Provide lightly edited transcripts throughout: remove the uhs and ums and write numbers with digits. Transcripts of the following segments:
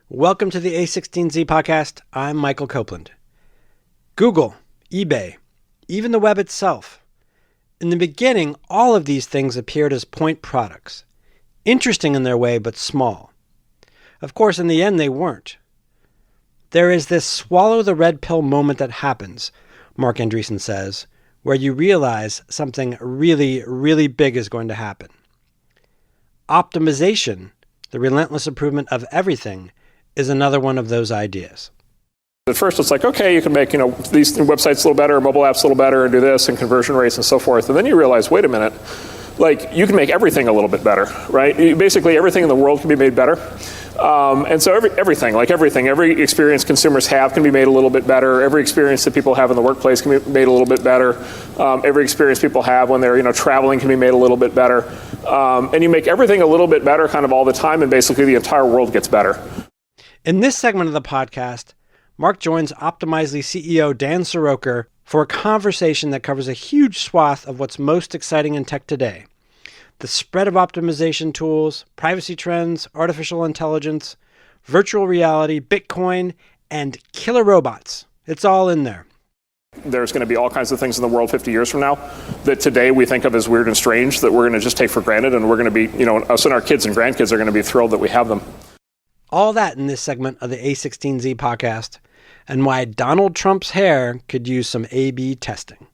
Welcome to the A16Z podcast. I'm Michael Copeland. Google, eBay, even the web itself. In the beginning, all of these things appeared as point products. Interesting in their way, but small. Of course, in the end, they weren't. There is this swallow the red pill moment that happens, Marc Andreessen says, where you realize something really, really big is going to happen. Optimization, the relentless improvement of everything, is another one of those ideas. At first it's like, okay, you can make, these websites a little better, mobile apps a little better, and do this, and conversion rates and so forth. And then you realize, wait a minute, you can make everything a little bit better, right? Basically everything in the world can be made better. And so everything, every experience consumers have can be made a little bit better. Every experience that people have in the workplace can be made a little bit better. Every experience people have when they're traveling can be made a little bit better. And you make everything a little bit better kind of all the time, and basically the entire world gets better. In this segment of the podcast, Marc joins Optimizely CEO Dan Siroker for a conversation that covers a huge swath of what's most exciting in tech today. The spread of optimization tools, privacy trends, artificial intelligence, virtual reality, Bitcoin, and killer robots. It's all in there. There's going to be all kinds of things in the world 50 years from now that today we think of as weird and strange that we're going to just take for granted, and we're going to be, us and our kids and grandkids are going to be thrilled that we have them. All that in this segment of the A16Z podcast, and why Donald Trump's hair could use some A/B testing.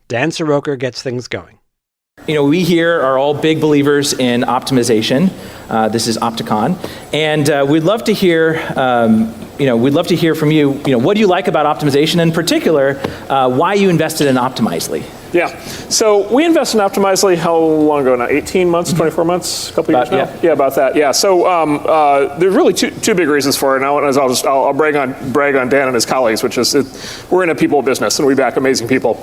Dan Siroker gets things going. We here are all big believers in optimization. This is Opticon, and we'd love to hear. We'd love to hear from you. What do you like about optimization, in particular, why you invested in Optimizely? Yeah. So we invested in Optimizely how long ago now? 18 months, 24 months, a couple years now? Yeah, about that. Yeah. So there's really two big reasons for it. And I'll brag on Dan and his colleagues, which is we're in a people business and we back amazing people.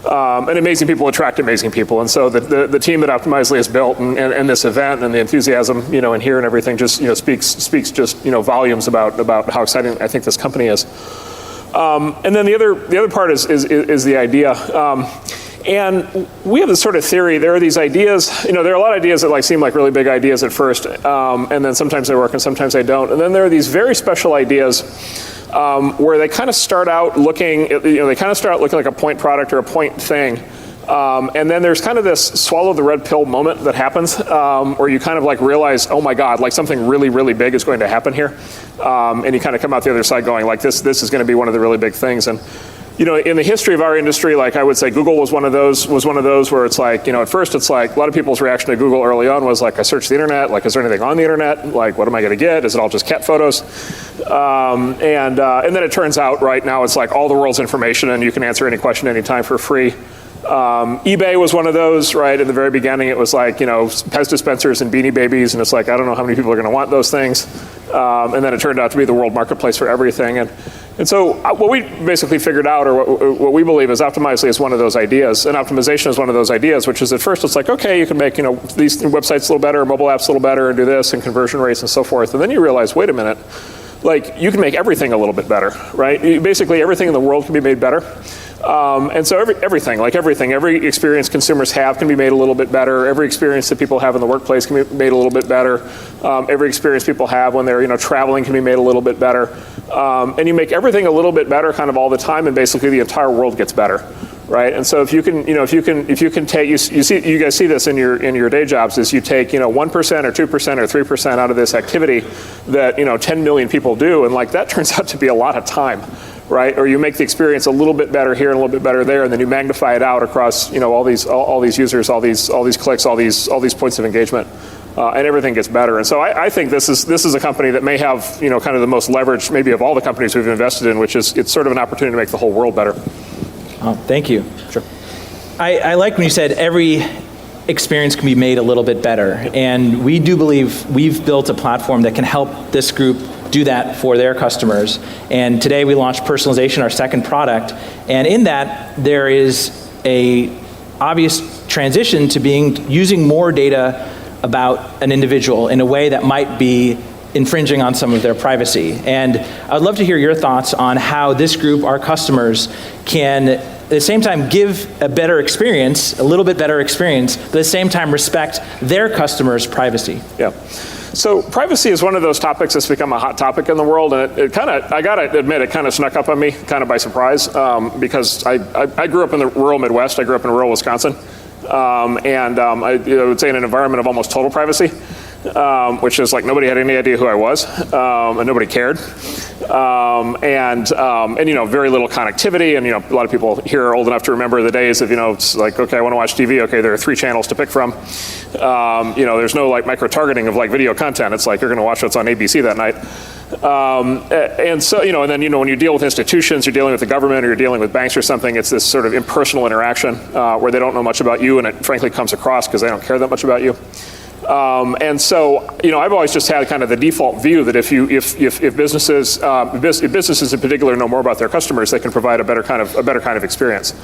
And amazing people attract amazing people. And so the team that Optimizely has built and this event and the enthusiasm, in here and everything just, speaks just, volumes about how exciting I think this company is. And then the other part is the idea. And we have this sort of theory. There are these ideas, there are a lot of ideas that seem like really big ideas at first, and then sometimes they work and sometimes they don't. And then there are these very special ideas where they kind of start out looking, like a point product or a point thing. And then there's kind of this swallow the red pill moment that happens where you kind of realize, oh my God, something really, really big is going to happen here. And you kind of come out the other side going this is going to be one of the really big things. And in the history of our industry, I would say Google was one of those where it's at first it's a lot of people's reaction to Google early on was I searched the internet, is there anything on the internet? What am I going to get? Is it all just cat photos? And then it turns out right now it's all the world's information and you can answer any question anytime for free. eBay was one of those, right? In the very beginning, it was Pez dispensers and Beanie Babies, and it's I don't know how many people are going to want those things. And then it turned out to be the world marketplace for everything. And so what we basically figured out, or what we believe is Optimizely is one of those ideas, and optimization is one of those ideas, which is at first it's okay, you can make these websites a little better, mobile apps a little better, and do this, and conversion rates and so forth. And then you realize, wait a minute, you can make everything a little bit better, right? Basically everything in the world can be made better. And so everything, every experience consumers have can be made a little bit better. Every experience that people have in the workplace can be made a little bit better. Every experience people have when they're traveling can be made a little bit better. And you make everything a little bit better kind of all the time, and basically the entire world gets better, right? And so if you can take you guys see this in your day jobs, is you take 1% or 2% or 3% out of this activity that 10 million people do, and that turns out to be a lot of time. Right, or you make the experience a little bit better here and a little bit better there, and then you magnify it out across all these users, all these clicks, all these points of engagement, and everything gets better. And so I think this is a company that may have kind of the most leverage maybe of all the companies we've invested in, which is it's sort of an opportunity to make the whole world better. Oh, thank you. Sure. I like when you said every experience can be made a little bit better, and we do believe we've built a platform that can help this group do that for their customers. And today we launched Personalization, our second product, and in that there is a obvious transition to using more data about an individual in a way that might be infringing on some of their privacy. And I'd love to hear your thoughts on how this group, our customers, can at the same time give a better experience, a little bit better experience, but at the same time respect their customers' privacy. Yeah. So privacy is one of those topics that's become a hot topic in the world, and it kind of, I gotta admit, it kind of snuck up on me, kind of by surprise, because I grew up in the rural Midwest. I grew up in rural Wisconsin, and I would say in an environment of almost total privacy, which is like nobody had any idea who I was, and nobody cared, and very little connectivity, and a lot of people here are old enough to remember the days of it's like, okay, I want to watch TV, okay, there are 3 channels to pick from, there's no like micro targeting of like video content. It's like you're going to watch what's on ABC that night. And so, and then, when you deal with institutions, you're dealing with the government or you're dealing with banks or something, it's this sort of impersonal interaction where they don't know much about you, and it frankly comes across because they don't care that much about you. And so, I've always just had kind of the default view that if businesses in particular know more about their customers, they can provide a better kind of experience.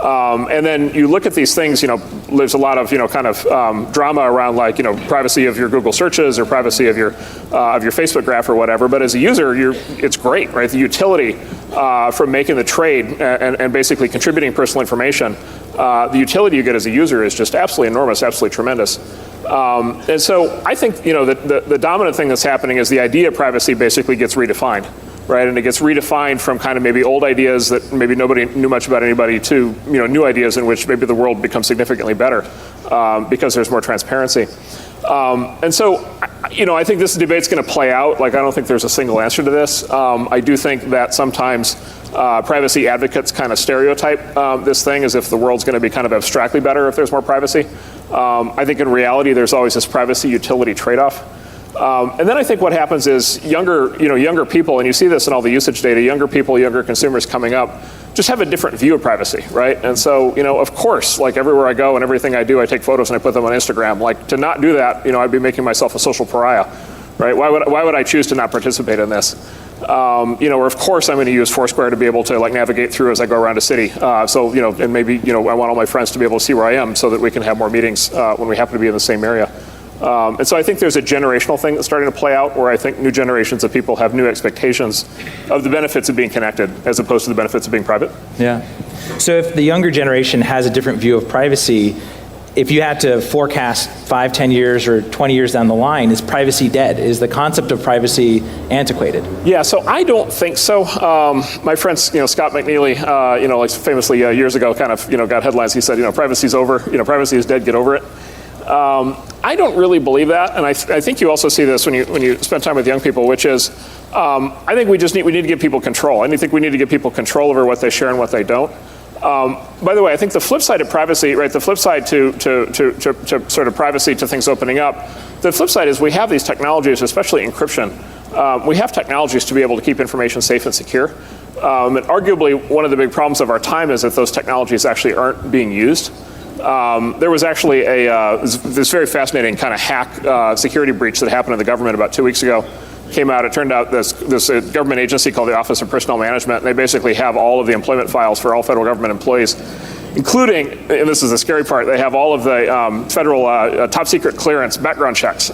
And then you look at these things, there's a lot of, drama around like, privacy of your Google searches or privacy of your Facebook graph or whatever. But as a user, it's great, right? The utility from making the trade and basically contributing personal information, the utility you get as a user is just absolutely enormous, absolutely tremendous. And so I think, the dominant thing that's happening is the idea of privacy basically gets redefined. Right, and it gets redefined from kind of maybe old ideas that maybe nobody knew much about anybody to new ideas in which maybe the world becomes significantly better because there's more transparency. And so, I think this debate's going to play out. Like, I don't think there's a single answer to this. I do think that sometimes privacy advocates kind of stereotype this thing as if the world's going to be kind of abstractly better if there's more privacy. I think in reality, there's always this privacy utility trade-off. And then I think what happens is younger people, and you see this in all the usage data, younger people, younger consumers coming up, just have a different view of privacy, right? And so, of course, like everywhere I go and everything I do, I take photos and I put them on Instagram. Like, to not do that, I'd be making myself a social pariah, right? Why would I choose to not participate in this? Or of course I'm going to use Foursquare to be able to like navigate through as I go around a city. And maybe, I want all my friends to be able to see where I am so that we can have more meetings when we happen to be in the same area. And so I think there's a generational thing that's starting to play out where I think new generations of people have new expectations of the benefits of being connected as opposed to the benefits of being private. Yeah. So if the younger generation has a different view of privacy, if you had to forecast 5, 10 years or 20 years down the line, is privacy dead? Is the concept of privacy antiquated? Yeah, so I don't think so. My friend, Scott McNeely, like famously years ago kind of, got headlines. He said, privacy's over, privacy is dead, get over it. I don't really believe that, and I think you also see this when you spend time with young people, which is, I think we need to give people control. I think we need to give people control over what they share and what they don't. By the way, I think the flip side of privacy, right? The flip side to sort of privacy to things opening up. The flip side is we have these technologies, especially encryption. We have technologies to be able to keep information safe and secure. And arguably, one of the big problems of our time is that those technologies actually aren't being used. There was actually this very fascinating kind of hack security breach that happened in the government about 2 weeks ago. Came out, it turned out this government agency called the Office of Personnel Management, and they basically have all of the employment files for all federal government employees, including, and this is the scary part, they have all of the federal top secret clearance background checks,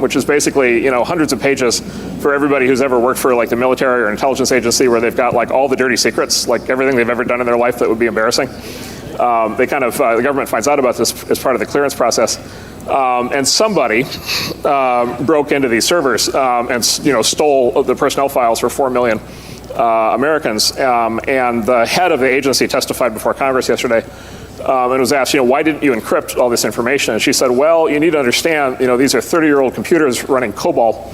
which is basically hundreds of pages for everybody who's ever worked for like the military or intelligence agency, where they've got like all the dirty secrets, like everything they've ever done in their life that would be embarrassing. The government finds out about this as part of the clearance process, and somebody broke into these servers and stole the personnel files for 4 million Americans. And the head of the agency testified before Congress yesterday and was asked, why didn't you encrypt all this information? And she said, well, you need to understand, these are 30-year-old computers running COBOL.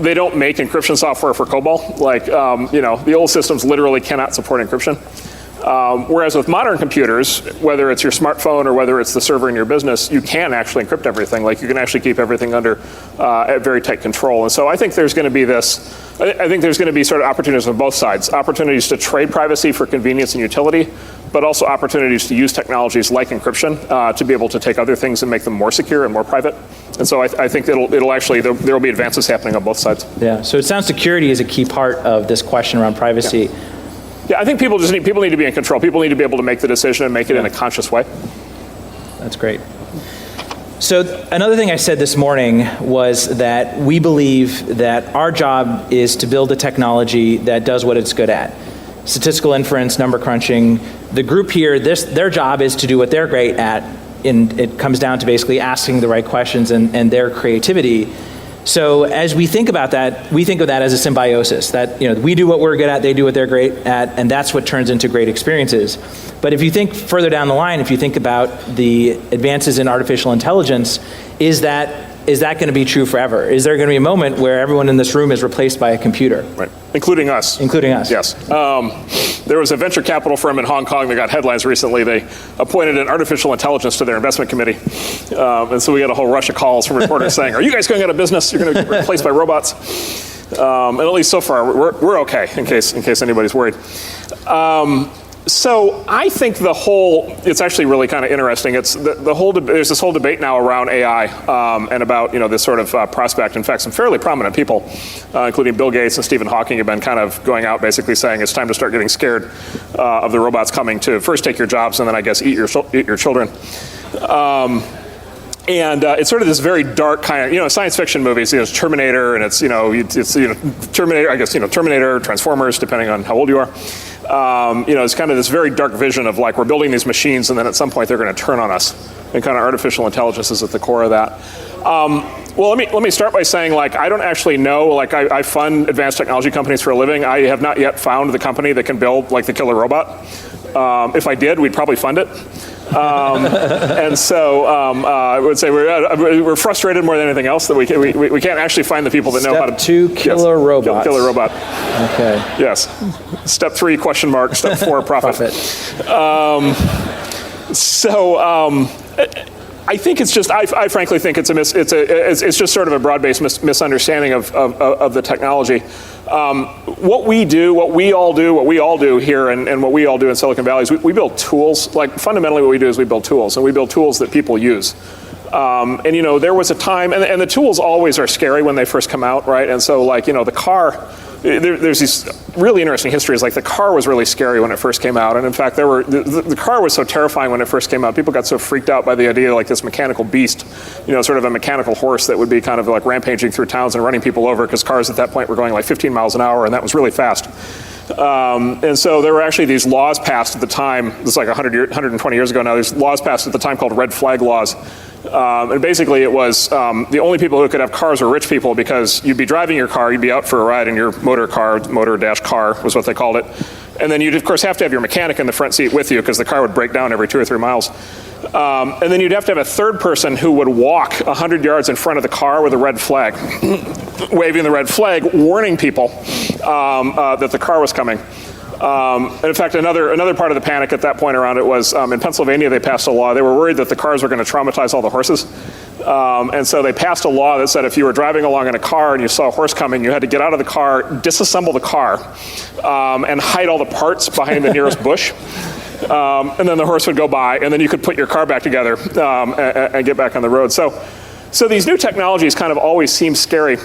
They don't make encryption software for COBOL. Like, the old systems literally cannot support encryption. Whereas with modern computers, whether it's your smartphone or whether it's the server in your business, you can actually encrypt everything. Like, you can actually keep everything under very tight control. And so I think there's going to be sort of opportunities on both sides. Opportunities to trade privacy for convenience and utility, but also opportunities to use technologies like encryption to be able to take other things and make them more secure and more private. And so I think it'll actually, there will be advances happening on both sides. Yeah, so it sounds security is a key part of this question around privacy. Yeah, I think people need to be in control. People need to be able to make the decision and make it in a conscious way. That's great. So another thing I said this morning was that we believe that our job is to build a technology that does what it's good at. Statistical inference, number crunching. The group here, their job is to do what they're great at, it comes down to basically asking the right questions and their creativity. So as we think about that, we think of that as a symbiosis, that we do what we're good at, they do what they're great at, and that's what turns into great experiences. But if you think further down the line, if you think about the advances in artificial intelligence, is that going to be true forever? Is there going to be a moment where everyone in this room is replaced by a computer? Right, including us. Including us. Yes. There was a venture capital firm in Hong Kong that got headlines recently. They appointed an artificial intelligence to their investment committee. And so we got a whole rush of calls from reporters saying, are you guys going out of business? You're going to get replaced by robots? And at least so far, we're okay, in case anybody's worried. So I think it's actually really kind of interesting. It's there's this whole debate now around AI and about this sort of prospect. In fact, some fairly prominent people, including Bill Gates and Stephen Hawking, have been kind of going out basically saying it's time to start getting scared of the robots coming to first take your jobs and then I guess eat your children. And it's sort of this very dark kind of, science fiction movies. It's Terminator, and it's Terminator. I guess Terminator, Transformers, depending on how old you are. It's kind of this very dark vision of like we're building these machines, and then at some point they're going to turn on us, and kind of artificial intelligence is at the core of that. Well, let me start by saying I don't actually know. I fund advanced technology companies for a living. I have not yet found the company that can build the killer robot. If I did, we'd probably fund it. And so I would say we're frustrated more than anything else that we can't actually find the people that know how to. Step 2, killer robots. Killer robot. Okay. Yes. Step 3, question mark. Step 4, profit. I think it's just. I frankly think it's just sort of a broad-based misunderstanding of the technology. What we all do here, and what we all do in Silicon Valley is we build tools. Fundamentally, what we do is we build tools, and we build tools that people use. There was a time, and the tools always are scary when they first come out, right? And so, the car. There's these really interesting histories. The car was really scary when it first came out, and in fact, the car was so terrifying when it first came out. People got so freaked out by the idea of this mechanical beast, sort of a mechanical horse that would be kind of rampaging through towns and running people over, because cars at that point were going 15 miles an hour, and that was really fast. And so there were actually these laws passed at the time. This is 120 years ago now. There's laws passed at the time called red flag laws. And basically it was the only people who could have cars were rich people, because you'd be driving your car, you'd be out for a ride in your motor car was what they called it. And then you'd of course have to have your mechanic in the front seat with you, because the car would break down every 2 or 3 miles. And then you'd have to have a third person who would walk 100 yards in front of the car with a red flag, waving the red flag, warning people that the car was coming. And in fact, another part of the panic at that point around it was in Pennsylvania, they passed a law. They were worried that the cars were going to traumatize all the horses. And so they passed a law that said if you were driving along in a car and you saw a horse coming, you had to get out of the car, disassemble the car, and hide all the parts behind the nearest bush. And then the horse would go by, and then you could put your car back together and get back on the road. So these new technologies kind of always seem scary.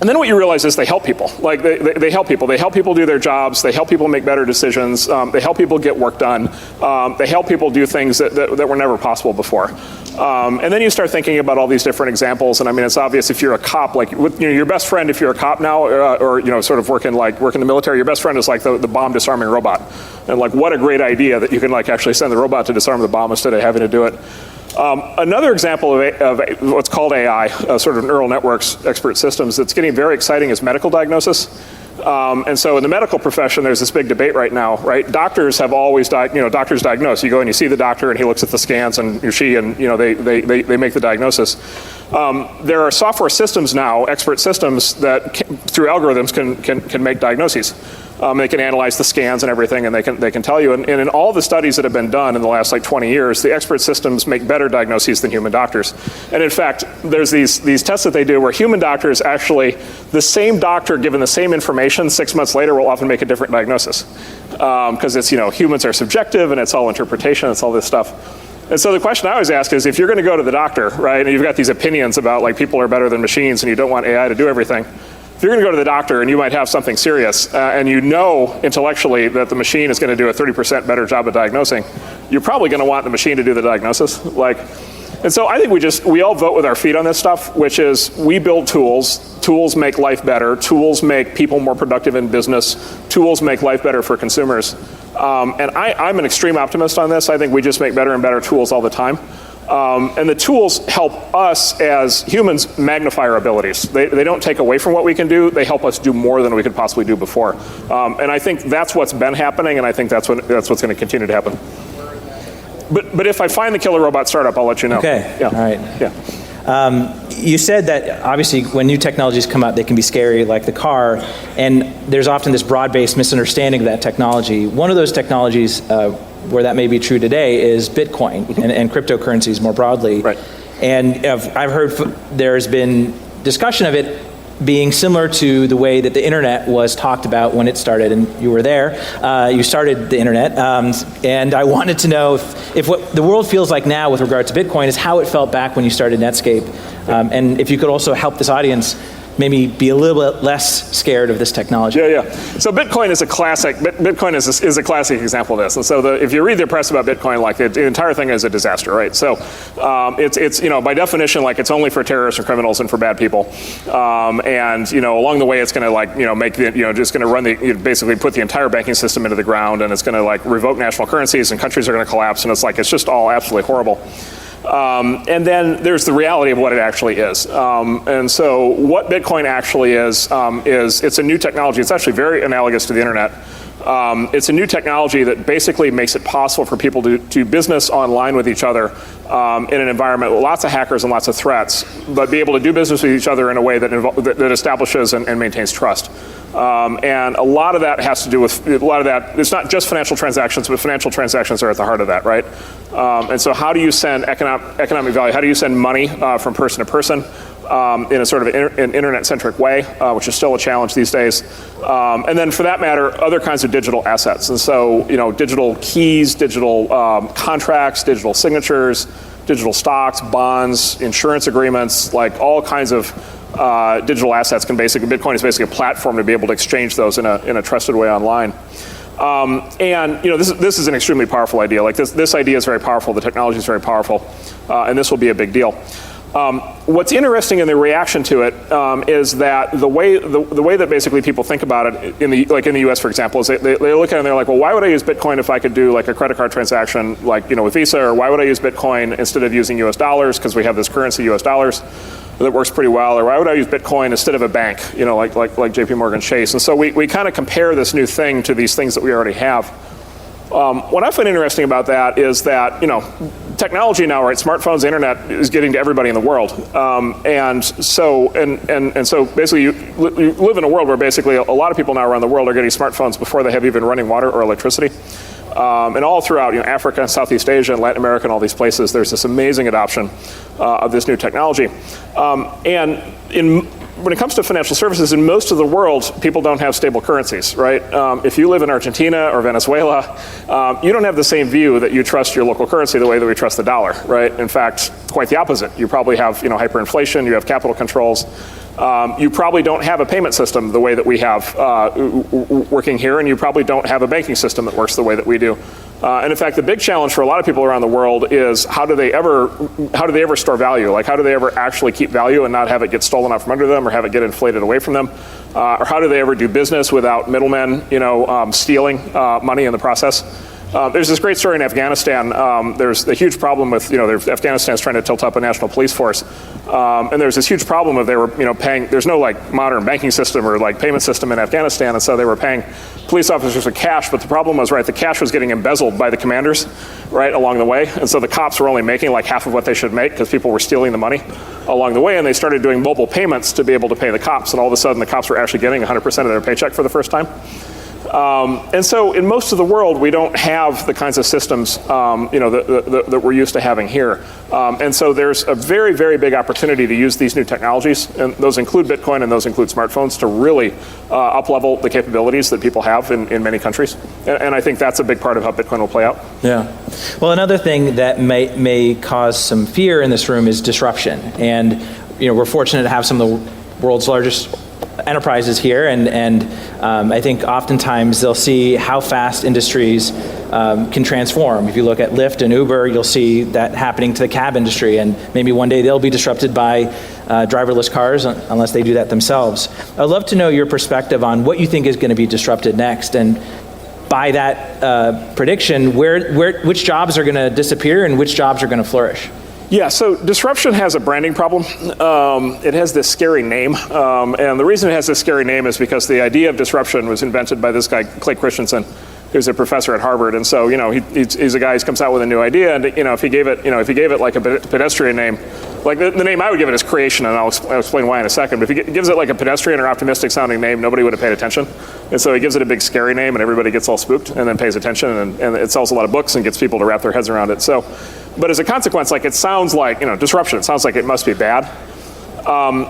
And then what you realize is they help people. They help people. They help people do their jobs. They help people make better decisions. They help people get work done. They help people do things that were never possible before. And then you start thinking about all these different examples. And I mean, it's obvious if you're a cop, your best friend, if you're a cop now, or sort of work in the military, your best friend is the bomb disarming robot. And what a great idea that you can actually send the robot to disarm the bomb instead of having to do it. Another example of what's called AI, sort of neural networks, expert systems, that's getting very exciting is medical diagnosis. And so in the medical profession, there's this big debate right now, right? Doctors have always, doctors diagnose. You go and you see the doctor, and he looks at the scans, and they make the diagnosis. There are software systems now, expert systems, that through algorithms can make diagnoses. They can analyze the scans and everything, and they can tell you. And in all the studies that have been done in the last 20 years, the expert systems make better diagnoses than human doctors. And in fact, there's these tests that they do where human doctors actually, the same doctor given the same information 6 months later will often make a different diagnosis. Because it's, humans are subjective, and it's all interpretation, it's all this stuff. And so the question I always ask is, if you're going to go to the doctor, right, and you've got these opinions about people are better than machines and you don't want AI to do everything, if you're going to go to the doctor and you might have something serious, and you know intellectually that the machine is going to do a 30% better job of diagnosing, you're probably going to want the machine to do the diagnosis. And so I think we all vote with our feet on this stuff, which is we build tools. Tools make life better. Tools make people more productive in business. Tools make life better for consumers. And I'm an extreme optimist on this. I think we just make better and better tools all the time. And the tools help us as humans magnify our abilities. They don't take away from what we can do, they help us do more than we could possibly do before. And I think that's what's been happening, and I think that's what's going to continue to happen. But if I find the killer robot startup, I'll let you know. Okay, yeah. All right. Yeah. You said that obviously when new technologies come out, they can be scary, like the car, and there's often this broad-based misunderstanding of that technology. One of those technologies where that may be true today is Bitcoin and cryptocurrencies more broadly. Right. And I've heard there's been discussion of it being similar to the way that the internet was talked about when it started, and you were there. You started the internet, and I wanted to know if what the world feels like now with regard to Bitcoin is how it felt back when you started Netscape, and if you could also help this audience maybe be a little bit less scared of this technology. Yeah. So Bitcoin is a classic. Bitcoin is a classic example of this. And so if you read the press about Bitcoin, like the entire thing is a disaster, right? So it's by definition, like it's only for terrorists and criminals and for bad people. And along the way, it's going to make just going to run basically put the entire banking system into the ground, and it's going to revoke national currencies, and countries are going to collapse, and it's just all absolutely horrible. And then there's the reality of what it actually is. And so what Bitcoin actually is it's a new technology. It's actually very analogous to the internet. It's a new technology that basically makes it possible for people to do business online with each other in an environment with lots of hackers and lots of threats, but be able to do business with each other in a way that establishes and maintains trust. And a lot of that has to do with, it's not just financial transactions, but financial transactions are at the heart of that, right? And so how do you send economic value? How do you send money from person to person in a sort of an internet-centric way, which is still a challenge these days? And then for that matter, other kinds of digital assets. And so, digital keys, digital contracts, digital signatures, digital stocks, bonds, insurance agreements, like all kinds of digital assets Bitcoin is basically a platform to be able to exchange those in a trusted way online. And this is an extremely powerful idea. Like this idea is very powerful. The technology is very powerful, and this will be a big deal. What's interesting in the reaction to it is that the way that basically people think about it in the U.S. for example is they look at it and they're like, well, why would I use Bitcoin if I could do like a credit card transaction with Visa, or why would I use Bitcoin instead of using U.S. dollars because we have this currency U.S. dollars that works pretty well, or why would I use Bitcoin instead of a bank, like J.P. Morgan Chase? And so we kind of compare this new thing to these things that we already have. What I find interesting about that is that, technology now, right, smartphones, internet is getting to everybody in the world. And so basically you live in a world where basically a lot of people now around the world are getting smartphones before they have even running water or electricity. And all throughout Africa, Southeast Asia, and Latin America, and all these places, there's this amazing adoption of this new technology. And when it comes to financial services, in most of the world, people don't have stable currencies, right? If you live in Argentina or Venezuela, you don't have the same view that you trust your local currency the way that we trust the dollar, right? In fact, quite the opposite. You probably have hyperinflation, you have capital controls. You probably don't have a payment system the way that we have working here, and you probably don't have a banking system that works the way that we do. And in fact, the big challenge for a lot of people around the world is how do they ever store value? Like how do they ever actually keep value and not have it get stolen out from under them or have it get inflated away from them? Or how do they ever do business without middlemen, stealing money in the process? There's this great story in Afghanistan. There's a huge problem with, Afghanistan's trying to tilt up a national police force. And there's this huge problem of they were, paying, there's no modern banking system or payment system in Afghanistan. And so they were paying police officers with cash. But the problem was, the cash was getting embezzled by the commanders, along the way. And so the cops were only making half of what they should make because people were stealing the money along the way. And they started doing mobile payments to be able to pay the cops. And all of a sudden the cops were actually getting 100% of their paycheck for the first time. And so in most of the world, we don't have the kinds of systems, that we're used to having here. And so there's a very, very big opportunity to use these new technologies, and those include Bitcoin and those include smartphones, to really up-level the capabilities that people have in many countries. And I think that's a big part of how Bitcoin will play out. Yeah. Well, another thing that may cause some fear in this room is disruption. And we're fortunate to have some of the world's largest enterprises here, and I think oftentimes they'll see how fast industries can transform. If you look at Lyft and Uber, you'll see that happening to the cab industry, and maybe one day they'll be disrupted by driverless cars unless they do that themselves. I'd love to know your perspective on what you think is going to be disrupted next, and by that prediction, which jobs are going to disappear and which jobs are going to flourish? Yeah, so disruption has a branding problem. It has this scary name, and the reason it has this scary name is because the idea of disruption was invented by this guy, Clay Christensen, who's a professor at Harvard, and so he's a guy who comes out with a new idea, and if he gave it like a pedestrian name, like the name I would give it is creation, and I'll explain why in a second. But if he gives it like a pedestrian or optimistic sounding name, nobody would have paid attention, and so he gives it a big scary name, and everybody gets all spooked, and then pays attention, and it sells a lot of books and gets people to wrap their heads around it. So, but as a consequence, like it sounds like disruption. It sounds like it must be bad.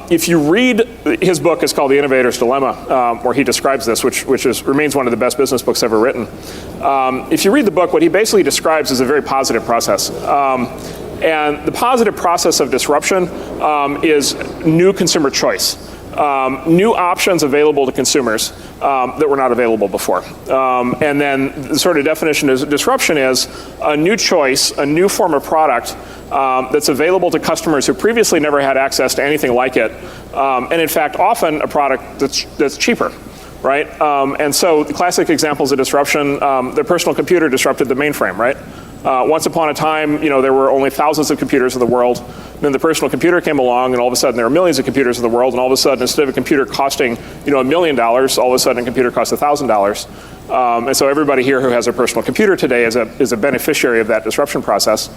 If you read his book, it's called The Innovator's Dilemma, where he describes this, which remains one of the best business books ever written. If you read the book, what he basically describes is a very positive process. And the positive process of disruption is new consumer choice. New options available to consumers that were not available before. And then the sort of definition of disruption is a new choice, a new form of product that's available to customers who previously never had access to anything like it. And in fact, often a product that's cheaper. Right? And so the classic examples of disruption, the personal computer disrupted the mainframe, right? Once upon a time, there were only thousands of computers in the world. Then the personal computer came along, and all of a sudden there were millions of computers in the world. And all of a sudden, instead of a computer costing, $1 million, all of a sudden a computer costs $1,000. And so everybody here who has a personal computer today is a beneficiary of that disruption process.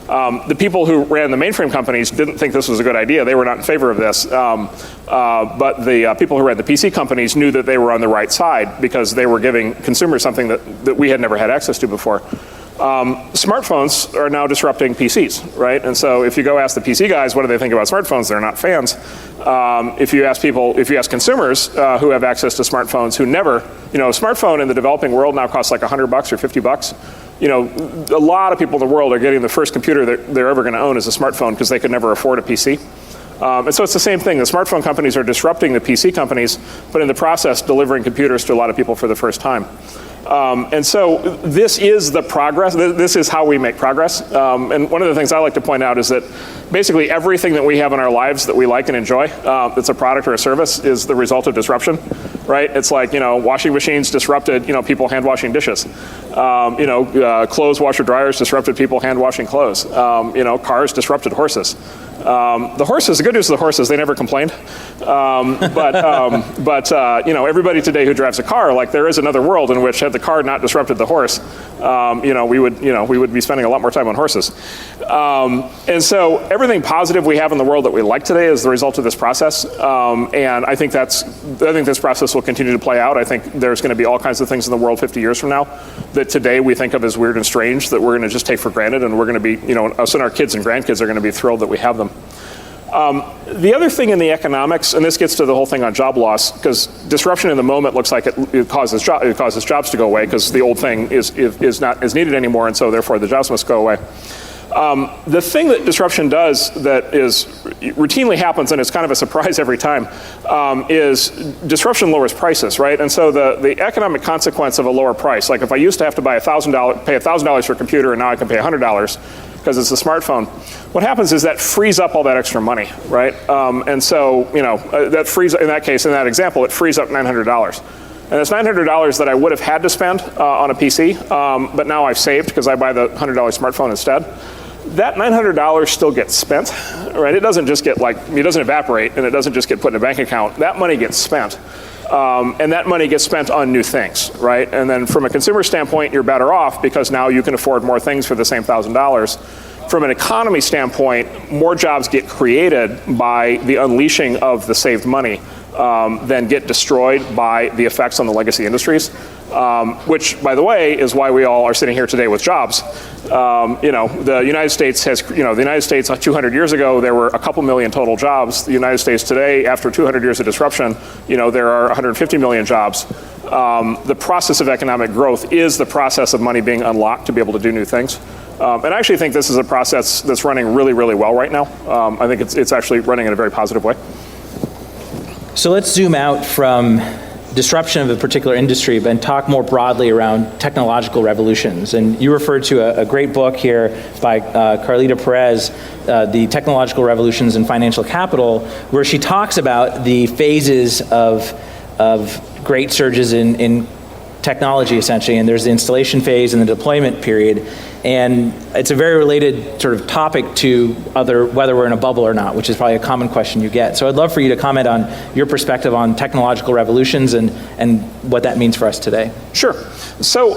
The people who ran the mainframe companies didn't think this was a good idea. They were not in favor of this. But the people who ran the PC companies knew that they were on the right side because they were giving consumers something that we had never had access to before. Smartphones are now disrupting PCs, right? And so if you go ask the PC guys, what do they think about smartphones? They're not fans. If you ask consumers who have access to smartphones who never, a smartphone in the developing world now costs like $100 or $50. A lot of people in the world are getting the first computer that they're ever going to own as a smartphone because they could never afford a PC. And so it's the same thing. The smartphone companies are disrupting the PC companies, but in the process delivering computers to a lot of people for the first time. And so this is the progress. This is how we make progress. And one of the things I like to point out is that basically everything that we have in our lives that we like and enjoy, that's a product or a service, is the result of disruption, right? It's like, washing machines disrupted, people hand washing dishes. Clothes washer dryers disrupted people hand washing clothes. Cars disrupted horses. The good news of the horses, they never complained. Everybody today who drives a car, like there is another world in which had the car not disrupted the horse, we would be spending a lot more time on horses. And so everything positive we have in the world that we like today is the result of this process. And I think this process will continue to play out. I think there's going to be all kinds of things in the world 50 years from now that today we think of as weird and strange that we're going to just take for granted, and we're going to be, us and our kids and grandkids are going to be thrilled that we have them. The other thing in the economics, and this gets to the whole thing on job loss, because disruption in the moment looks like it causes jobs to go away because the old thing is not as needed anymore, and so therefore the jobs must go away. The thing that disruption does that routinely happens, and it's kind of a surprise every time, is disruption lowers prices, right? And so the economic consequence of a lower price, like if I used to have to pay $1,000 for a computer and now I can pay $100 because it's a smartphone, what happens is that frees up all that extra money, right? And so, that frees, in that case, in that example, it frees up $900. And it's $900 that I would have had to spend on a PC, but now I've saved because I buy the $100 smartphone instead. That $900 still gets spent, right? It doesn't just get it doesn't evaporate, and it doesn't just get put in a bank account. That money gets spent. And that money gets spent on new things, right? And then from a consumer standpoint, you're better off because now you can afford more things for the same $1,000. From an economy standpoint, more jobs get created by the unleashing of the saved money than get destroyed by the effects on the legacy industries, which, by the way, is why we all are sitting here today with jobs. The United States 200 years ago, there were a couple million total jobs. The United States today, after 200 years of disruption, there are 150 million jobs. The process of economic growth is the process of money being unlocked to be able to do new things. And I actually think this is a process that's running really, really well right now. I think it's actually running in a very positive way. So let's zoom out from disruption of a particular industry and talk more broadly around technological revolutions. And you referred to a great book here by Carlita Perez, The Technological Revolutions in Financial Capital, where she talks about the phases of great surges in technology, essentially, and there's the installation phase and the deployment period. And it's a very related sort of topic to whether we're in a bubble or not, which is probably a common question you get. So I'd love for you to comment on your perspective on technological revolutions and what that means for us today. Sure. So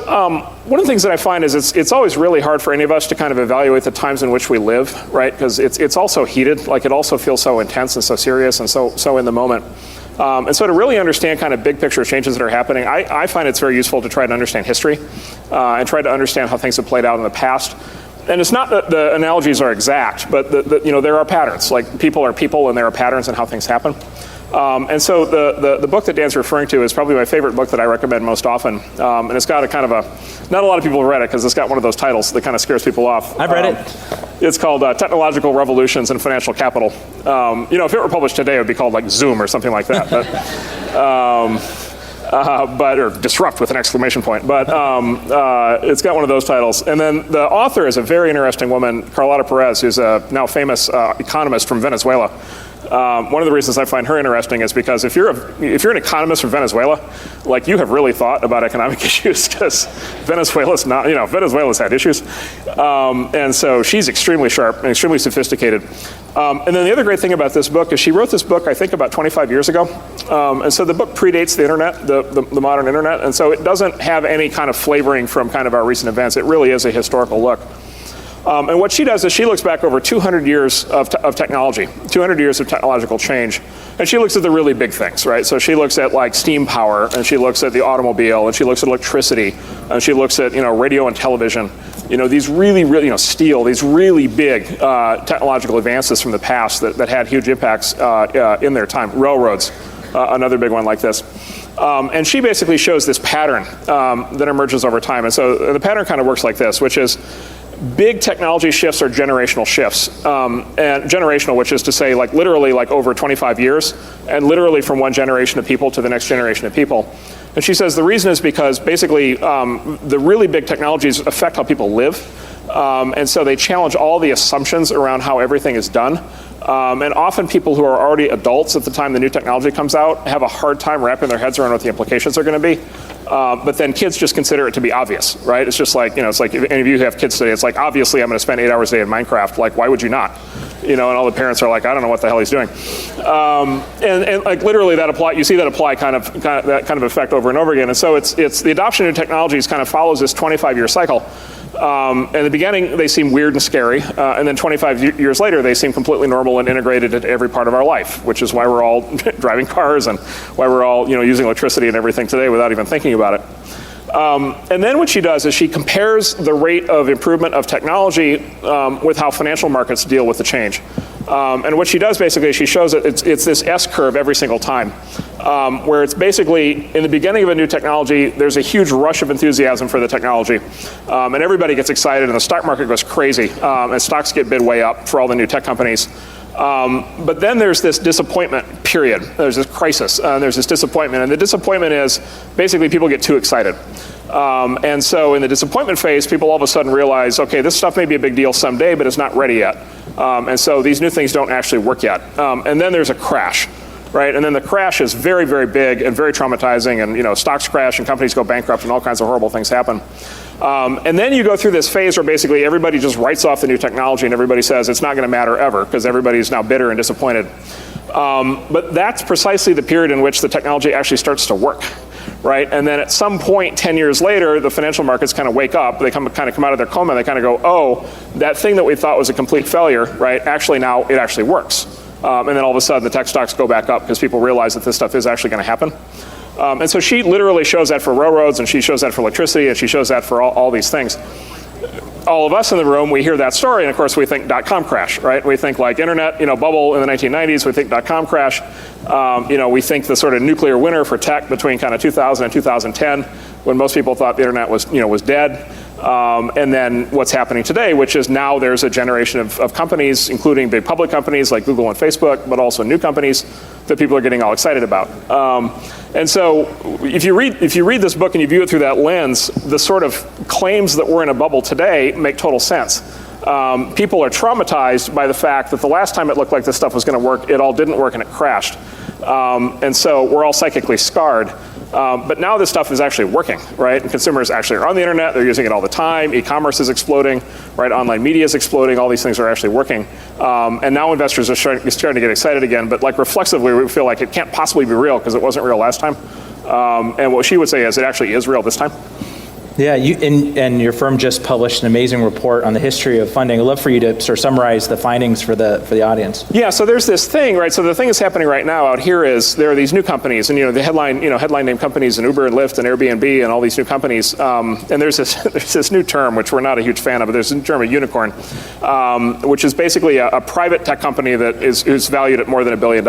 one of the things that I find is it's always really hard for any of us to kind of evaluate the times in which we live, right? Because it's also heated, like it also feels so intense and so serious and so in the moment. And so to really understand kind of big picture changes that are happening, I find it's very useful to try to understand history and try to understand how things have played out in the past. And it's not that the analogies are exact, but there are patterns. Like people are people, and there are patterns in how things happen. And so the book that Dan's referring to is probably my favorite book that I recommend most often. And it's got a kind of not a lot of people have read it because it's got one of those titles that kind of scares people off. I've read it. It's called Technological Revolutions in Financial Capital. If it were published today, it would be called like Zoom or something like that. Or Disrupt with an exclamation point. But it's got one of those titles. And then the author is a very interesting woman, Carlota Perez, who's a now famous economist from Venezuela. One of the reasons I find her interesting is because if you're an economist from Venezuela, like you have really thought about economic issues, because Venezuela's had issues. And so she's extremely sharp and extremely sophisticated. And then the other great thing about this book is she wrote this book, I think, about 25 years ago. And so the book predates the internet, the modern internet. And so it doesn't have any kind of flavoring from kind of our recent events. It really is a historical look. And what she does is she looks back over 200 years of technology, 200 years of technological change, and she looks at the really big things, right? So she looks at like steam power, and she looks at the automobile, and she looks at electricity, and she looks at radio and television, these really steel, these really big technological advances from the past that had huge impacts in their time. Railroads, another big one like this. And she basically shows this pattern that emerges over time. And so the pattern kind of works like this, which is big technology shifts are generational shifts. And generational, which is to say like literally like over 25 years, and literally from one generation of people to the next generation of people. And she says the reason is because basically the really big technologies affect how people live. And so they challenge all the assumptions around how everything is done. And often people who are already adults at the time the new technology comes out have a hard time wrapping their heads around what the implications are going to be. But then kids just consider it to be obvious, right? It's just like, it's like if any of you have kids today, it's like, obviously I'm going to spend 8 hours a day in Minecraft. Like, why would you not? And all the parents are like, I don't know what the hell he's doing. And like literally you see that apply kind of that kind of effect over and over again. And so it's the adoption of new technologies kind of follows this 25-year cycle. In the beginning, they seem weird and scary, and then 25 years later, they seem completely normal and integrated into every part of our life, which is why we're all driving cars and why we're all using electricity and everything today without even thinking about it. And then what she does is she compares the rate of improvement of technology with how financial markets deal with the change. And what she does basically, she shows that it's this S-curve every single time, where it's basically in the beginning of a new technology, there's a huge rush of enthusiasm for the technology, and everybody gets excited, and the stock market goes crazy, and stocks get bid way up for all the new tech companies. But then there's this disappointment period. There's this crisis, there's this disappointment, and the disappointment is basically people get too excited. And so in the disappointment phase, people all of a sudden realize, okay, this stuff may be a big deal someday, but it's not ready yet. And so these new things don't actually work yet. And then there's a crash, right? And then the crash is very, very big and very traumatizing, and stocks crash and companies go bankrupt and all kinds of horrible things happen. And then you go through this phase where basically everybody just writes off the new technology and everybody says it's not going to matter ever because everybody's now bitter and disappointed. But that's precisely the period in which the technology actually starts to work, right? And then at some point 10 years later, the financial markets kind of wake up. They come out of their coma and they kind of go, oh, that thing that we thought was a complete failure, right? Actually now it actually works. And then all of a sudden the tech stocks go back up because people realize that this stuff is actually going to happen. And so she literally shows that for railroads, and she shows that for electricity, and she shows that for all these things. All of us in the room, we hear that story, and of course we think .com crash, right? We think like internet, bubble in the 1990s. We think .com crash. We think the sort of nuclear winter for tech between kind of 2000 and 2010, when most people thought the internet was dead. And then what's happening today, which is now there's a generation of companies, including big public companies like Google and Facebook, but also new companies that people are getting all excited about. And so if you read this book and you view it through that lens, the sort of claims that we're in a bubble today make total sense. People are traumatized by the fact that the last time it looked like this stuff was going to work, it all didn't work and it crashed. And so we're all psychically scarred. But now this stuff is actually working, right? And consumers actually are on the internet, they're using it all the time, e-commerce is exploding, right? Online media is exploding, all these things are actually working. And now investors are starting to get excited again, but like reflexively, we feel like it can't possibly be real because it wasn't real last time. And what she would say is it actually is real this time. Yeah, and your firm just published an amazing report on the history of funding. I'd love for you to sort of summarize the findings for the audience. Yeah, so there's this thing, right? So the thing that's happening right now out here is there are these new companies, and the headline name companies, and Uber and Lyft and Airbnb and all these new companies. And there's this new term which we're not a huge fan of, but there's a term of unicorn, which is basically a private tech company that is valued at more than $1 billion.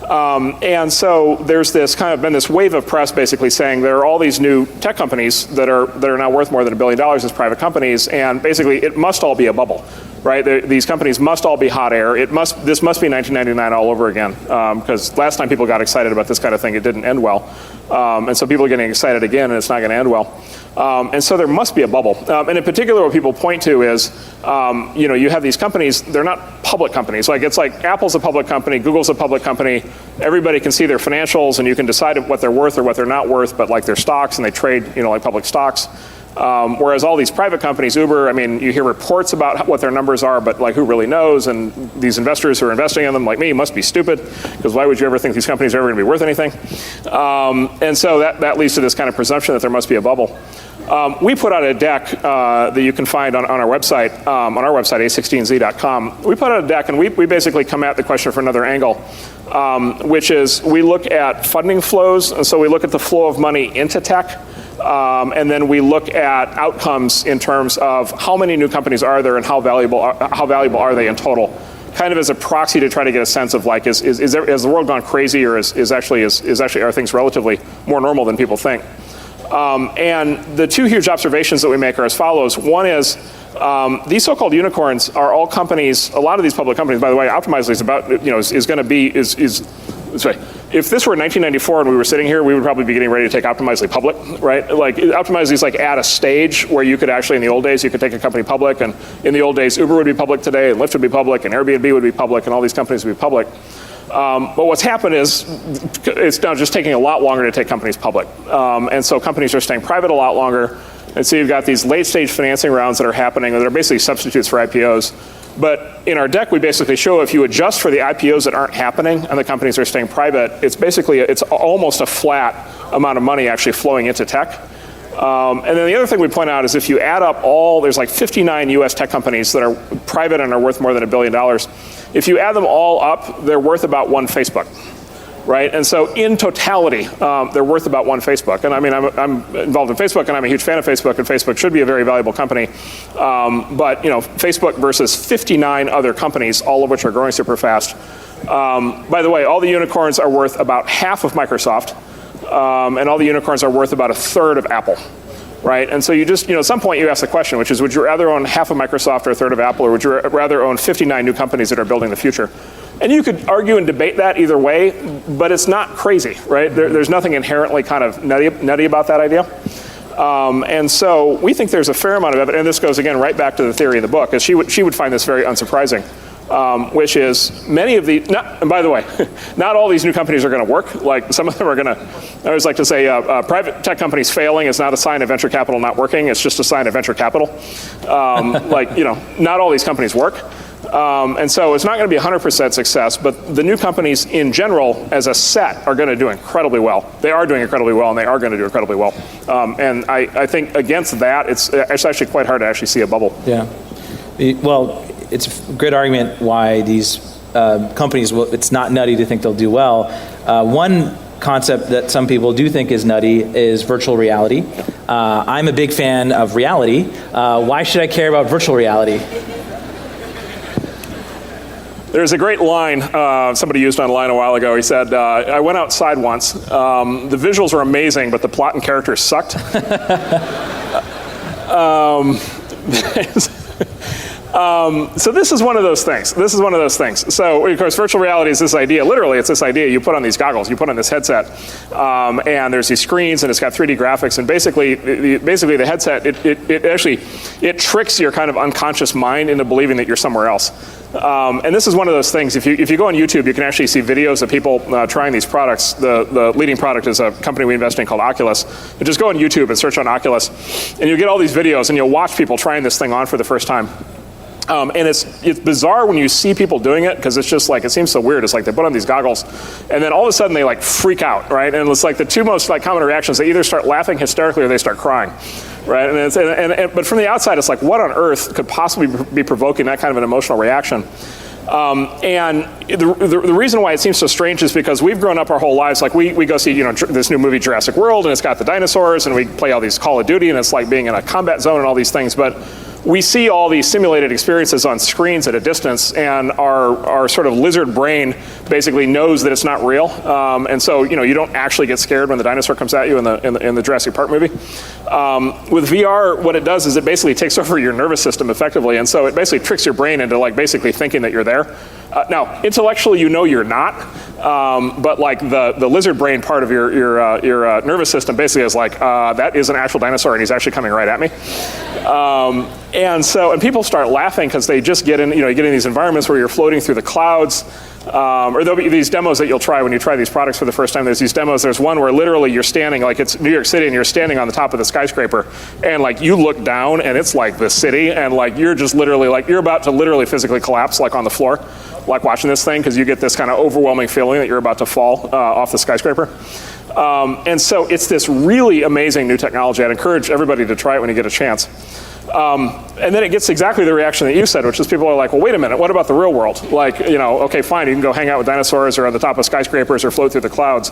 And so there's been this wave of press basically saying there are all these new tech companies that are now worth more than $1 billion as private companies, and basically it must all be a bubble, right? These companies must all be hot air. This must be 1999 all over again, because last time people got excited about this kind of thing, it didn't end well. And so people are getting excited again, and it's not going to end well. And so there must be a bubble. And in particular, what people point to is, you have these companies, they're not public companies. It's like Apple's a public company, Google's a public company. Everybody can see their financials, and you can decide what they're worth or what they're not worth, but like they're stocks, and they trade, like public stocks. Whereas all these private companies, Uber, you hear reports about what their numbers are, but like who really knows? And these investors who are investing in them, like me, must be stupid, because why would you ever think these companies are ever going to be worth anything? And so that leads to this kind of presumption that there must be a bubble. We put out a deck that you can find on our website, a16z.com. We put out a deck, and we basically come at the question from another angle, which is we look at funding flows, and so we look at the flow of money into tech. And then we look at outcomes in terms of how many new companies are there and how valuable are they in total, kind of as a proxy to try to get a sense of has the world gone crazy, or are things relatively more normal than people think? And the two huge observations that we make are as follows. One is these so-called unicorns are all companies. A lot of these public companies, by the way, Optimizely is about if this were 1994 and we were sitting here, we would probably be getting ready to take Optimizely public, right? Like Optimizely is like at a stage where you could actually, in the old days, you could take a company public, and in the old days, Uber would be public today, and Lyft would be public, and Airbnb would be public, and all these companies would be public. But what's happened is it's now just taking a lot longer to take companies public. And so companies are staying private a lot longer. And so you've got these late stage financing rounds that are happening that are basically substitutes for IPOs. But in our deck, we basically show if you adjust for the IPOs that aren't happening and the companies are staying private, it's almost a flat amount of money actually flowing into tech. And then the other thing we point out is if you add up there's like 59 US tech companies that are private and are worth more than $1 billion. If you add them all up, they're worth about one Facebook, right? And so in totality, they're worth about one Facebook. And I'm involved in Facebook, and I'm a huge fan of Facebook, and Facebook should be a very valuable company. But Facebook versus 59 other companies, all of which are growing super fast. By the way, all the unicorns are worth about half of Microsoft. And all the unicorns are worth about a third of Apple, right? And so you just, at some point you ask the question, which is, would you rather own half of Microsoft or a third of Apple, or would you rather own 59 new companies that are building the future? And you could argue and debate that either way, but it's not crazy, right? There's nothing inherently kind of nutty about that idea. And so we think there's a fair amount of evidence, and this goes again right back to the theory of the book, as she would find this very unsurprising. Which is many of the, and by the way, not all these new companies are going to work. Like some of them are going to, I always like to say, private tech companies failing is not a sign of venture capital not working. It's just a sign of venture capital. Not all these companies work. And so it's not going to be 100% success, but the new companies in general, as a set, are going to do incredibly well. They are doing incredibly well, and they are going to do incredibly well. And I think against that, it's actually quite hard to actually see a bubble. Yeah. Well, it's a great argument why these companies, it's not nutty to think they'll do well. One concept that some people do think is nutty is virtual reality. I'm a big fan of reality. Why should I care about virtual reality? There's a great line somebody used online a while ago. He said, I went outside once. The visuals were amazing, but the plot and characters sucked. So this is one of those things. So of course, virtual reality is this idea. Literally, it's this idea. You put on these goggles, you put on this headset, and there's these screens, and it's got 3D graphics. And basically the headset it tricks your kind of unconscious mind into believing that you're somewhere else. And this is one of those things, if you go on YouTube, you can actually see videos of people trying these products. The leading product is a company we invest in called Oculus. You just go on YouTube and search on Oculus, and you'll get all these videos, and you'll watch people trying this thing on for the first time. And it's bizarre when you see people doing it, because it's just like, it seems so weird. It's like they put on these goggles, and then all of a sudden they like freak out, right? And it's like the two most like common reactions, they either start laughing hysterically or they start crying, right? But from the outside, it's like, what on earth could possibly be provoking that kind of an emotional reaction? And the reason why it seems so strange is because we've grown up our whole lives, like we go see, this new movie Jurassic World, and it's got the dinosaurs, and we play all these Call of Duty, and it's like being in a combat zone and all these things, but we see all these simulated experiences on screens at a distance, and our sort of lizard brain basically knows that it's not real, and so you don't actually get scared when the dinosaur comes at you in the Jurassic Park movie. With VR, what it does is it basically takes over your nervous system effectively, and so it basically tricks your brain into like basically thinking that you're there. Now, intellectually, you're not, but like the lizard brain part of your nervous system basically is like, that is an actual dinosaur, and he's actually coming right at me. And people start laughing because they just get in, you get in these environments where you're floating through the clouds, or there'll be these demos that you'll try when you try these products for the first time. There's these demos. There's one where literally you're standing, like it's New York City, and you're standing on the top of the skyscraper, and like you look down, and it's like the city, and like you're just literally like you're about to literally physically collapse, like on the floor, like watching this thing, because you get this kind of overwhelming feeling that you're about to fall off the skyscraper. And so it's this really amazing new technology. I'd encourage everybody to try it when you get a chance. And then it gets exactly the reaction that you said, which is people are like, well, wait a minute, what about the real world? Like, okay, fine, you can go hang out with dinosaurs or on the top of skyscrapers or float through the clouds.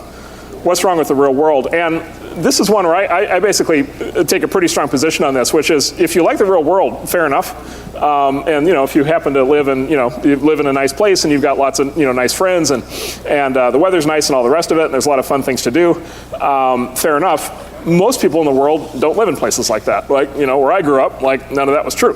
What's wrong with the real world? And this is one where I basically take a pretty strong position on this, which is if you like the real world, fair enough. And if you happen to live in, you live in a nice place and you've got lots of, nice friends and the weather's nice and all the rest of it, and there's a lot of fun things to do, fair enough. Most people in the world don't live in places like that. Like, where I grew up, like none of that was true.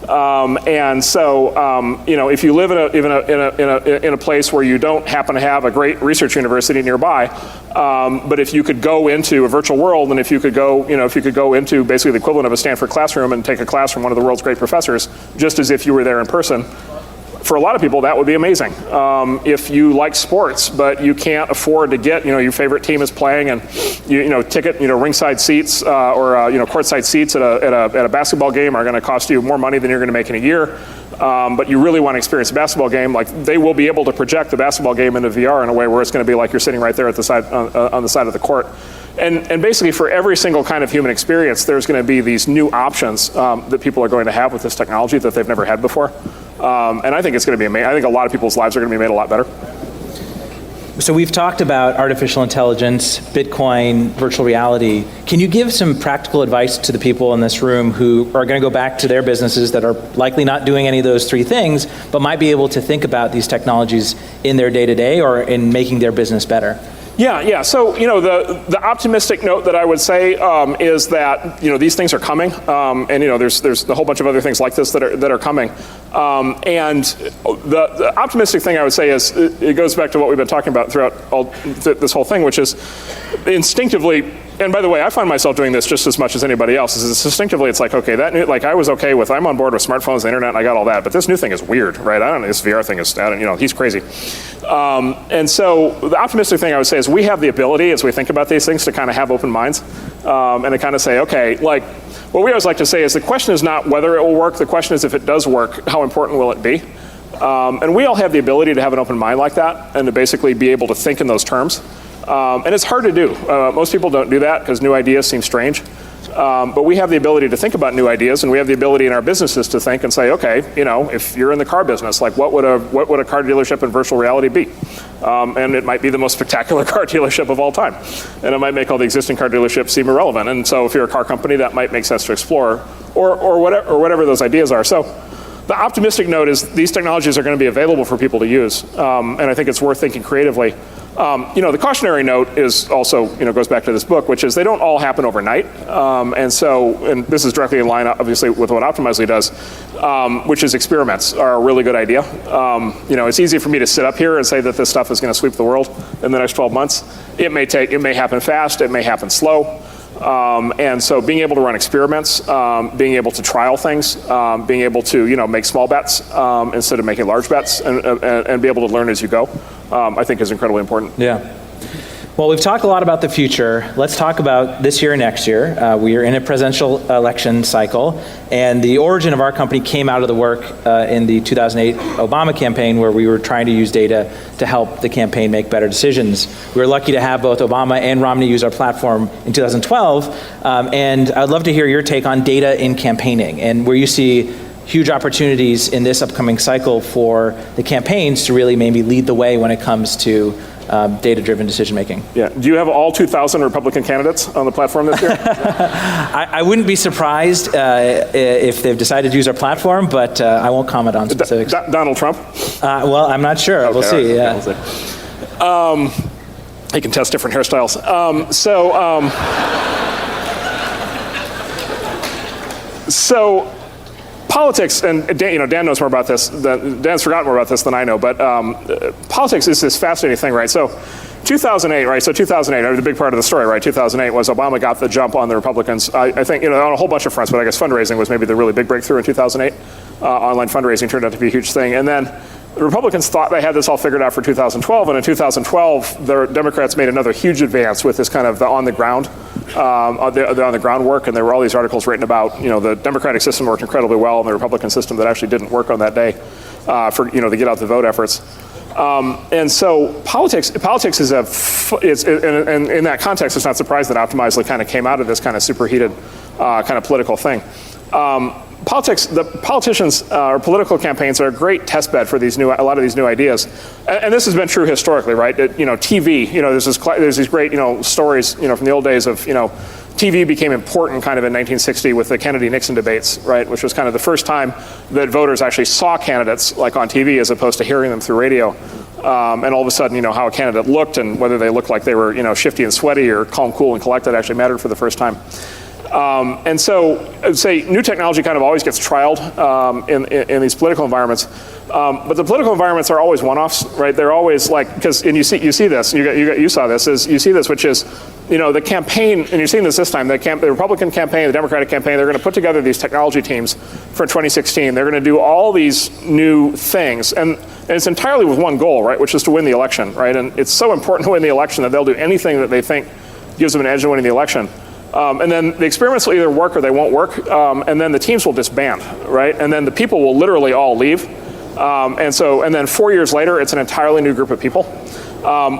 And so, if you live in a place where you don't happen to have a great research university nearby, but if you could go into a virtual world, and if you could go into basically the equivalent of a Stanford classroom and take a class from one of the world's great professors, just as if you were there in person, for a lot of people, that would be amazing. If you like sports, but you can't afford to get, your favorite team is playing, and ticket, ringside seats or courtside seats at a basketball game are going to cost you more money than you're going to make in a year. But you really want to experience a basketball game, like they will be able to project the basketball game into VR in a way where it's going to be like you're sitting right there at the side on the side of the court. And basically for every single kind of human experience, there's going to be these new options that people are going to have with this technology that they've never had before. And I think it's going to be amazing. I think a lot of people's lives are going to be made a lot better. So we've talked about artificial intelligence, Bitcoin, virtual reality. Can you give some practical advice to the people in this room who are going to go back to their businesses that are likely not doing any of those three things, but might be able to think about these technologies in their day-to-day or in making their business better? Yeah. So, the optimistic note that I would say is that, these things are coming, and, there's a whole bunch of other things like this that are coming. And the optimistic thing I would say is it goes back to what we've been talking about throughout this whole thing, which is instinctively, and by the way, I find myself doing this just as much as anybody else, is instinctively it's like, okay, that new, like I was okay with, I'm on board with smartphones, the internet, and I got all that, but this new thing is weird, right? I don't know, this VR thing is, he's crazy. And so the optimistic thing I would say is we have the ability, as we think about these things, to kind of have open minds, and to kind of say, okay, like, what we always like to say is the question is not whether it will work, the question is if it does work, how important will it be? And we all have the ability to have an open mind like that, and to basically be able to think in those terms. And it's hard to do. Most people don't do that because new ideas seem strange. But we have the ability to think about new ideas, and we have the ability in our businesses to think and say, okay, if you're in the car business, like what would a car dealership in virtual reality be? And it might be the most spectacular car dealership of all time. And it might make all the existing car dealerships seem irrelevant. And so if you're a car company, that might make sense to explore, or whatever those ideas are. So the optimistic note is these technologies are going to be available for people to use. And I think it's worth thinking creatively. The cautionary note is also, goes back to this book, which is they don't all happen overnight. And this is directly in line, obviously, with what Optimizely does, which is experiments are a really good idea. It's easy for me to sit up here and say that this stuff is going to sweep the world in the next 12 months. It may happen fast, it may happen slow. And so being able to run experiments, being able to trial things, being able to make small bets instead of making large bets, and be able to learn as you go, I think is incredibly important. Yeah. Well, we've talked a lot about the future. Let's talk about this year and next year. We are in a presidential election cycle, and the origin of our company came out of the work in the 2008 Obama campaign, where we were trying to use data to help the campaign make better decisions. We were lucky to have both Obama and Romney use our platform in 2012, and I'd love to hear your take on data in campaigning, and where you see huge opportunities in this upcoming cycle for the campaigns to really maybe lead the way when it comes to data-driven decision-making. Yeah. Do you have all 2,000 Republican candidates on the platform this year? I wouldn't be surprised if they've decided to use our platform, but I won't comment on specifics. Donald Trump? Well, I'm not sure. Okay, we'll see. Right. Yeah. We'll see. He can test different hairstyles. So politics, and Dan knows more about this. Dan's forgotten more about this than I know, but politics is this fascinating thing, right? So 2008, right? So 2008, the big part of the story, right? 2008 was Obama got the jump on the Republicans. I think, on a whole bunch of fronts, but I guess fundraising was maybe the really big breakthrough in 2008. Online fundraising turned out to be a huge thing. And then the Republicans thought they had this all figured out for 2012, and in 2012, the Democrats made another huge advance with this kind of the on-the-ground work, and there were all these articles written about, the Democratic system worked incredibly well, and the Republican system that actually didn't work on that day for, the get out the vote efforts. And so politics is and in that context, it's not surprising that Optimizely kind of came out of this kind of superheated kind of political thing. The politicians or political campaigns are a great test bed for a lot of these new ideas, and this has been true historically, right? TV, there's these great, stories, from the old days of, TV became important kind of in 1960 with the Kennedy-Nixon debates, right? Which was kind of the first time that voters actually saw candidates like on TV as opposed to hearing them through radio, and all of a sudden, how a candidate looked and whether they looked like they were, shifty and sweaty or calm, cool, and collected actually mattered for the first time. And so I would say new technology kind of always gets trialed in these political environments, but the political environments are always one-offs, right? They're always and you see this, you saw this, which is, the campaign, and you're seeing this time, the Republican campaign, the Democratic campaign, they're going to put together these technology teams for 2016. They're going to do all these new things, and it's entirely with one goal, right, which is to win the election, right? And it's so important to win the election that they'll do anything that they think gives them an edge in winning the election. And then the experiments will either work or they won't work, and then the teams will disband, right? And then the people will literally all leave. And then 4 years later, it's an entirely new group of people,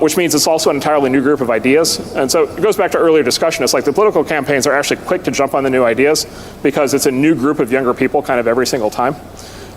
which means it's also an entirely new group of ideas. And so it goes back to earlier discussion. It's like the political campaigns are actually quick to jump on the new ideas because it's a new group of younger people kind of every single time.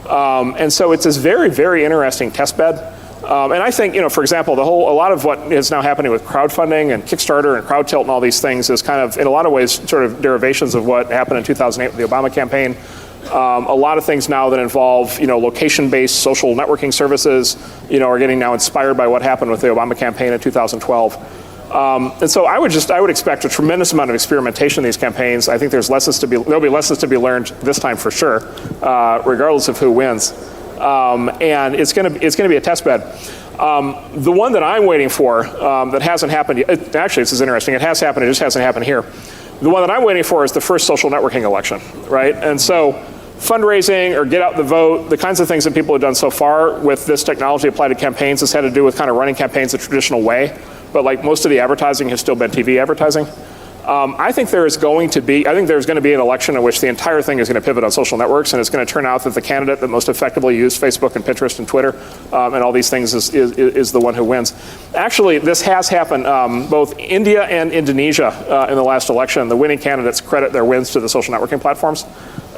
And so it's this very, very interesting test bed. And I think, for example, a lot of what is now happening with crowdfunding and Kickstarter and CrowdTilt and all these things is kind of, in a lot of ways, sort of derivations of what happened in 2008 with the Obama campaign. A lot of things now that involve, location-based social networking services, are getting now inspired by what happened with the Obama campaign in 2012. And so I would expect a tremendous amount of experimentation in these campaigns. I think there'll be lessons to be learned this time for sure, regardless of who wins. And it's going to be a test bed. The one that I'm waiting for that hasn't happened yet, actually this is interesting, it has happened, it just hasn't happened here. The one that I'm waiting for is the first social networking election, right? And so fundraising or get out the vote, the kinds of things that people have done so far with this technology applied to campaigns has had to do with kind of running campaigns the traditional way, but like most of the advertising has still been TV advertising. I think there's going to be an election in which the entire thing is going to pivot on social networks, and it's going to turn out that the candidate that most effectively used Facebook and Pinterest and Twitter and all these things is the one who wins. Actually, this has happened. Both India and Indonesia in the last election, the winning candidates credit their wins to the social networking platforms.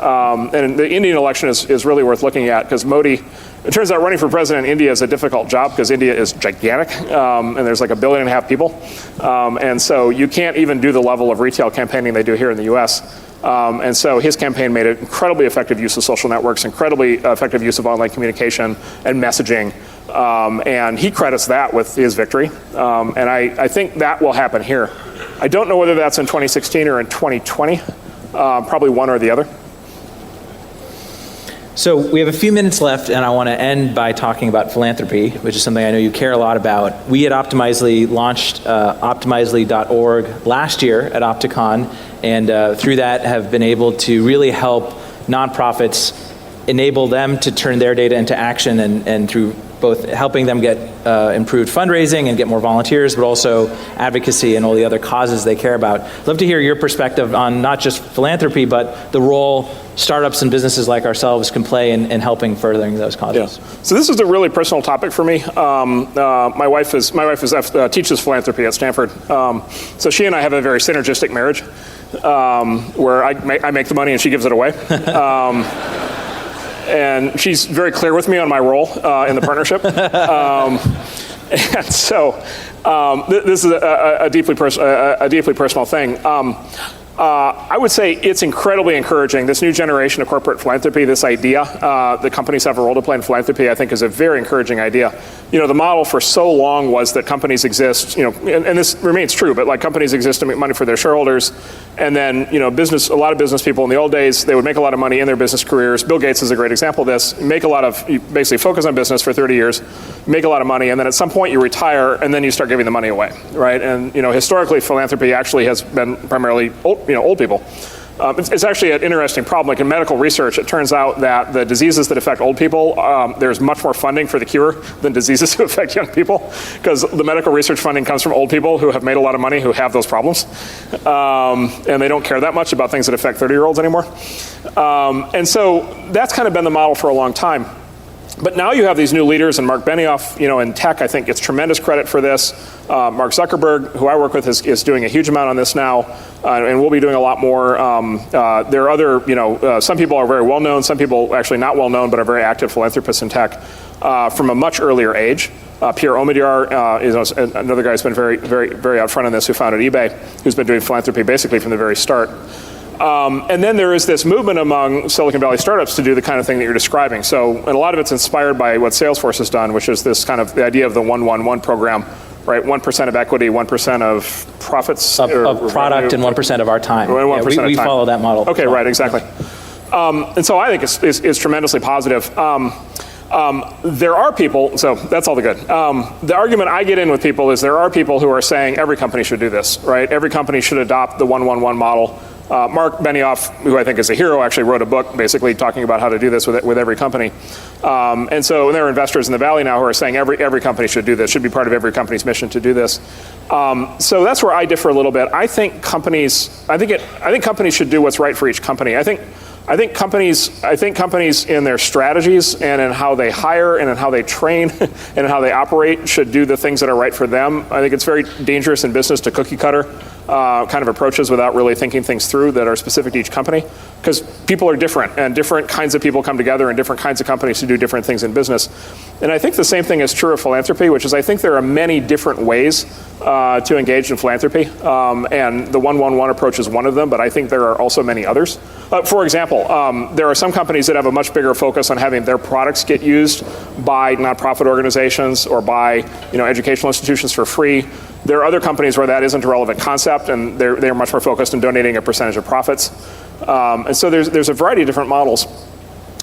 And the Indian election is really worth looking at because Modi, it turns out running for president in India is a difficult job because India is gigantic and there's like 1.5 billion people. And so you can't even do the level of retail campaigning they do here in the US. And so his campaign made an incredibly effective use of social networks, incredibly effective use of online communication and messaging. And he credits that with his victory. And I think that will happen here. I don't know whether that's in 2016 or in 2020, probably one or the other. So we have a few minutes left, and I want to end by talking about philanthropy, which is something I know you care a lot about. We at Optimizely launched Optimizely.org last year at Opticon, and through that have been able to really help nonprofits enable them to turn their data into action, and through both helping them get improved fundraising and get more volunteers, but also advocacy and all the other causes they care about. I'd love to hear your perspective on not just philanthropy, but the role startups and businesses like ourselves can play in helping furthering those causes. Yeah. So this is a really personal topic for me. My wife teaches philanthropy at Stanford. So she and I have a very synergistic marriage, where I make the money and she gives it away. And she's very clear with me on my role in the partnership. And so this is a deeply personal thing. I would say it's incredibly encouraging. This new generation of corporate philanthropy, this idea that companies have a role to play in philanthropy, I think is a very encouraging idea. You know, the model for so long was that companies exist, you know, and this remains true, but like companies exist to make money for their shareholders. And then, you know, a lot of business people in the old days, they would make a lot of money in their business careers. Bill Gates is a great example of this. You basically focus on business for 30 years, make a lot of money, and then at some point you retire, and then you start giving the money away, right? And, you know, historically, philanthropy actually has been primarily old people. It's actually an interesting problem. Like in medical research, it turns out that the diseases that affect old people, there's much more funding for the cure than diseases that affect young people, because the medical research funding comes from old people who have made a lot of money, who have those problems. And they don't care that much about things that affect 30-year-olds anymore. And so that's kind of been the model for a long time. But now you have these new leaders, and Marc Benioff, you know, in tech, I think gets tremendous credit for this. Mark Zuckerberg, who I work with, is doing a huge amount on this now, and we'll be doing a lot more. There are other, you know, some people are very well known, some people actually not well known, but are very active philanthropists in tech from a much earlier age. Pierre Omidyar is another guy who's been very, very, very out front on this, who founded eBay, who's been doing philanthropy basically from the very start. And then there is this movement among Silicon Valley startups to do the kind of thing that you're describing. So, and a lot of it's inspired by what Salesforce has done, which is this kind of the idea of the 1-1-1 program, right? 1% of equity, 1% of profits. Of product, and 1% of our time. We follow that model. Okay, right, exactly. And so I think it's tremendously positive. There are people, so that's all the good. The argument I get in with people is there are people who are saying every company should do this, right? Every company should adopt the 1-1-1 model. Marc Benioff, who I think is a hero, actually wrote a book basically talking about how to do this with every company. And so there are investors in the Valley now who are saying every company should do this, should be part of every company's mission to do this. So that's where I differ a little bit. I think companies should do what's right for each company. I think companies in their strategies and in how they hire and in how they train and in how they operate should do the things that are right for them. I think it's very dangerous in business to cookie cutter kind of approaches without really thinking things through that are specific to each company, because people are different and different kinds of people come together in different kinds of companies to do different things in business. And I think the same thing is true of philanthropy, which is I think there are many different ways to engage in philanthropy, and the 1-1-1 approach is one of them, but I think there are also many others. For example, there are some companies that have a much bigger focus on having their products get used by nonprofit organizations or by educational institutions for free. There are other companies where that isn't a relevant concept, and they're much more focused on donating a percentage of profits. And so there's a variety of different models.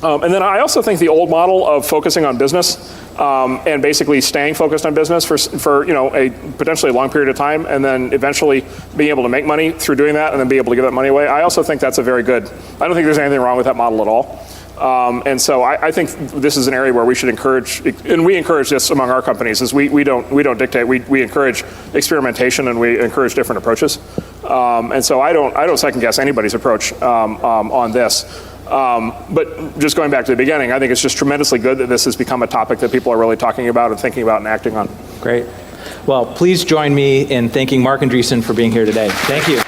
And then I also think the old model of focusing on business and basically staying focused on business for a potentially long period of time, and then eventually being able to make money through doing that and then be able to give that money away, I also think that's a very good. I don't think there's anything wrong with that model at all. And so I think this is an area where we should encourage, and we encourage this among our companies, is we don't dictate, we encourage experimentation and we encourage different approaches. And so I don't second guess anybody's approach on this. But just going back to the beginning, I think it's just tremendously good that this has become a topic that people are really talking about and thinking about and acting on. Great. Well, please join me in thanking Marc Andreessen for being here today. Thank you.